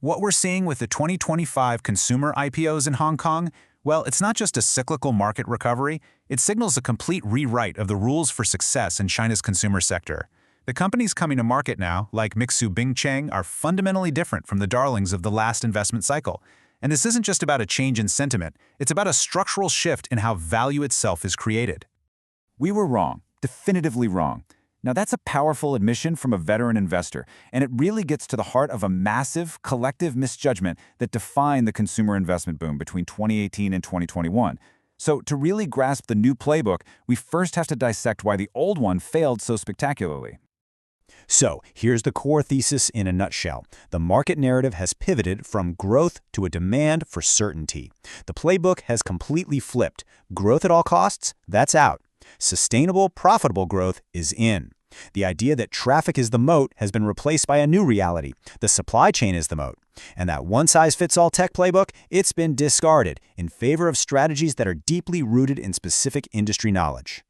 What we're seeing with the 2025 consumer IPOs in Hong Kong, well, it's not just a cyclical market recovery, it signals a complete rewrite of the rules for success in China's consumer sector. The companies coming to market now, like Mixu Bingcheng, are fundamentally different from the darlings of the last investment cycle. And this isn't just about a change in sentiment, it's about a structural shift in how value itself is created. We were wrong, definitively wrong. Now that's a powerful admission from a veteran investor, and it really gets to the heart of a massive, collective misjudgment that defined the consumer investment boom between 2018 and 2021. So to really grasp the new playbook, we first have to dissect why the old one failed so spectacularly. So, here's the core thesis in a nutshell. The market narrative has pivoted from growth to a demand for certainty. The playbook has completely flipped. Growth at all costs? That's out. Sustainable, profitable growth is in. The idea that traffic is the moat has been replaced by a new reality. The supply chain is the moat. And that one-size-fits-all tech playbook, it's been discarded in favor of strategies that are deeply rooted in specific industry knowledge.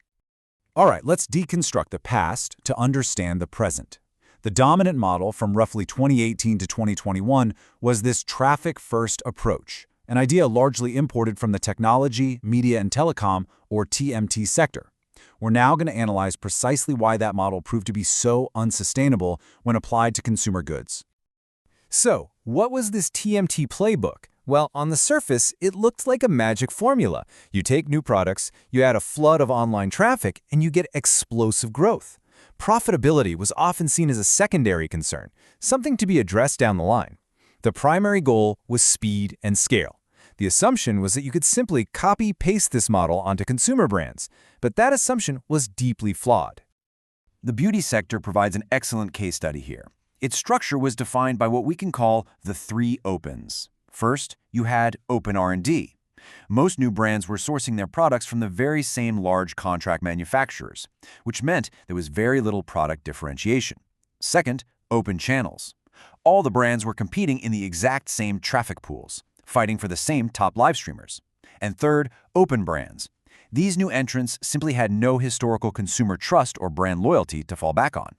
All right, let's deconstruct the past to understand the present. The dominant model from roughly 2018 to 2021 was this traffic-first approach, an idea largely imported from the technology, media, and telecom, or TMT sector. We're now going to analyze precisely why that model proved to be so unsustainable when applied to consumer goods. So, what was this TMT playbook? Well, on the surface, it looked like a magic formula. You take new products, you add a flood of online traffic, and you get explosive growth. Profitability was often seen as a secondary concern, something to be addressed down the line. The primary goal was speed and scale. The assumption was that you could simply copy-paste this model onto consumer brands, but that assumption was deeply flawed. The beauty sector provides an excellent case study here. Its structure was defined by what we can call the three opens. First, you had open R&D. Most new brands were sourcing their products from the very same large contract manufacturers, which meant there was very little product differentiation. Second, open channels. All the brands were competing in the exact same traffic pools, fighting for the same top live streamers. And third, open brands. These new entrants simply had no historical consumer trust or brand loyalty to fall back on.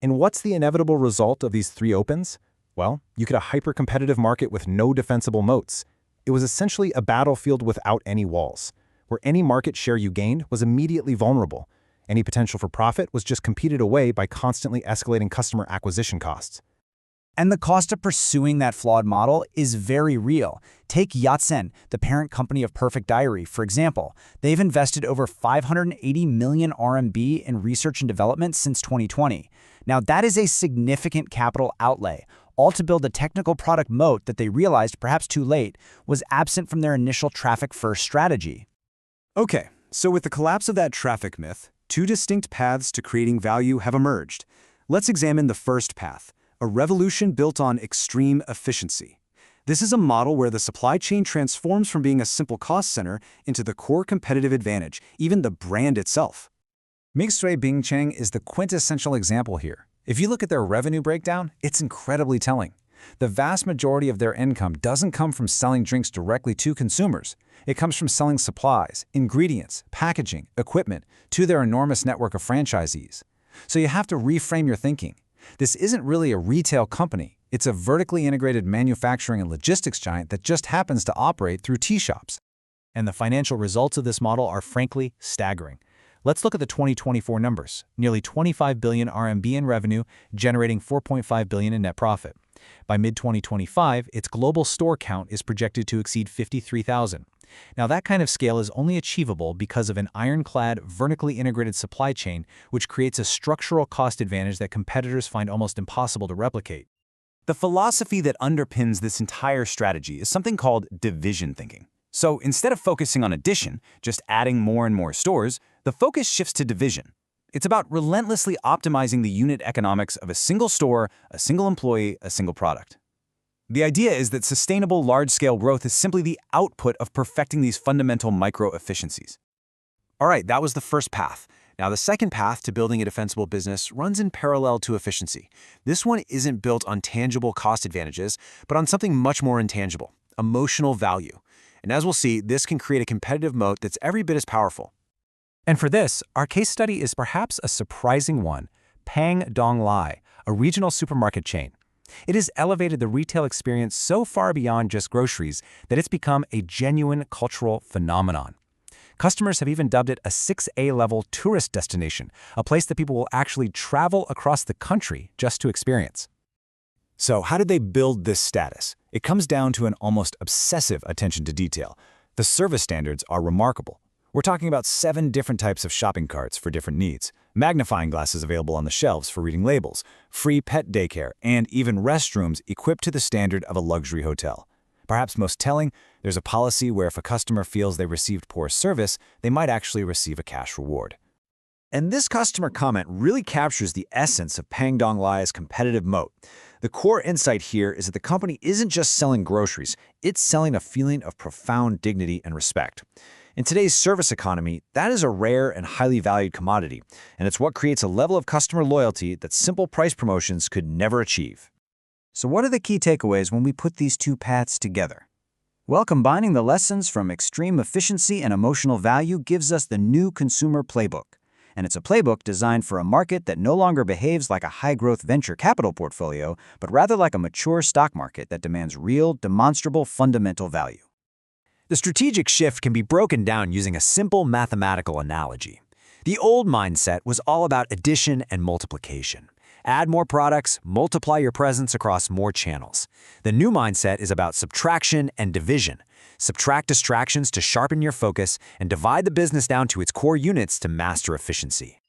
And what's the inevitable result of these three opens? Well, you get a hyper-competitive market with no defensible moats. It was essentially a battlefield without any walls, where any market share you gained was immediately vulnerable. Any potential for profit was just competed away by constantly escalating customer acquisition costs. And the cost of pursuing that flawed model is very real. Take Yatsen, the parent company of Perfect Diary, for example. They've invested over 580 million RMB in research and development since 2020. Now, that is a significant capital outlay, all to build a technical product moat that they realized, perhaps too late, was absent from their initial traffic-first strategy. Okay, so with the collapse of that traffic myth, two distinct paths to creating value have emerged. Let's examine the first path, a revolution built on extreme efficiency. This is a model where the supply chain transforms from being a simple cost center into the core competitive advantage, even the brand itself. Mixu Bingcheng is the quintessential example here. If you look at their revenue breakdown, it's incredibly telling. The vast majority of their income doesn't come from selling drinks directly to consumers. It comes from selling supplies, ingredients, packaging, equipment to their enormous network of franchisees. So you have to reframe your thinking. This isn't really a retail company. It's a vertically integrated manufacturing and logistics giant that just happens to operate through tea shops. And the financial results of this model are frankly staggering. Let's look at the 2024 numbers. Nearly 25 billion RMB in revenue, generating 4.5 billion in net profit. By mid-2025, its global store count is projected to exceed 53,000. Now, that kind of scale is only achievable because of an ironclad, vertically integrated supply chain, which creates a structural cost advantage that competitors find almost impossible to replicate. The philosophy that underpins this entire strategy is something called division thinking. So instead of focusing on addition, just adding more and more stores, the focus shifts to division. It's about relentlessly optimizing the unit economics of a single store, a single employee, a single product. The idea is that sustainable large-scale growth is simply the output of perfecting these fundamental micro-efficiencies. All right, that was the first path. Now, the second path to building a defensible business runs in parallel to efficiency. This one isn't built on tangible cost advantages, but on something much more intangible, emotional value. And as we'll see, this can create a competitive moat that's every bit as powerful. And for this, our case study is perhaps a surprising one, Pang Dong Lai, a regional supermarket chain. It has elevated the retail experience so far beyond just groceries that it's become a genuine cultural phenomenon. Customers have even dubbed it a 6A-level tourist destination, a place that people will actually travel across the country just to experience. So how did they build this status? It comes down to an almost obsessive attention to detail. The service standards are remarkable. We're talking about 7 different types of shopping carts for different needs, magnifying glasses available on the shelves for reading labels, free pet daycare, and even restrooms equipped to the standard of a luxury hotel. Perhaps most telling, there's a policy where if a customer feels they received poor service, they might actually receive a cash reward. And this customer comment really captures the essence of Pangdong Lai's competitive moat. The core insight here is that the company isn't just selling groceries, it's selling a feeling of profound dignity and respect. In today's service economy, that is a rare and highly valued commodity, and it's what creates a level of customer loyalty that simple price promotions could never achieve. So what are the key takeaways when we put these two paths together? Well, combining the lessons from extreme efficiency and emotional value gives us the new consumer playbook. And it's a playbook designed for a market that no longer behaves like a high-growth venture capital portfolio, but rather like a mature stock market that demands real, demonstrable, fundamental value. The strategic shift can be broken down using a simple mathematical analogy. The old mindset was all about addition and multiplication. Add more products, multiply your presence across more channels. The new mindset is about subtraction and division. Subtract distractions to sharpen your focus and divide the business down to its core units to master efficiency.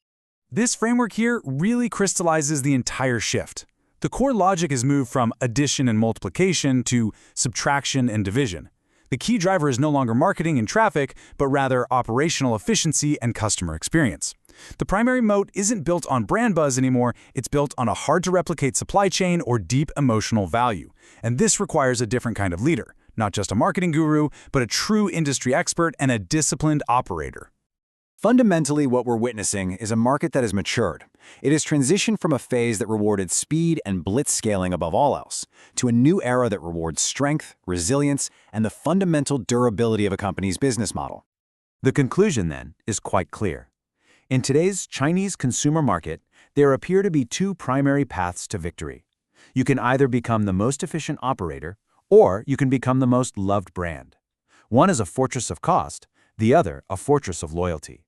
This framework here really crystallizes the entire shift. The core logic is moved from addition and multiplication to subtraction and division. The key driver is no longer marketing and traffic, but rather operational efficiency and customer experience. The primary moat isn't built on brand buzz anymore, it's built on a hard-to-replicate supply chain or deep emotional value. And this requires a different kind of leader, not just a marketing guru, but a true industry expert and a disciplined operator. Fundamentally, what we're witnessing is a market that has matured. It has transitioned from a phase that rewarded speed and blitz scaling above all else, to a new era that rewards strength, resilience, and the fundamental durability of a company's business model. The conclusion, then, is quite clear. In today's Chinese consumer market, there appear to be 2 primary paths to victory. You can either become the most efficient operator, or you can become the most loved brand. One is a fortress of cost, the other a fortress of loyalty.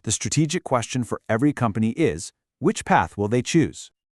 The strategic question for every company is, which path will they choose?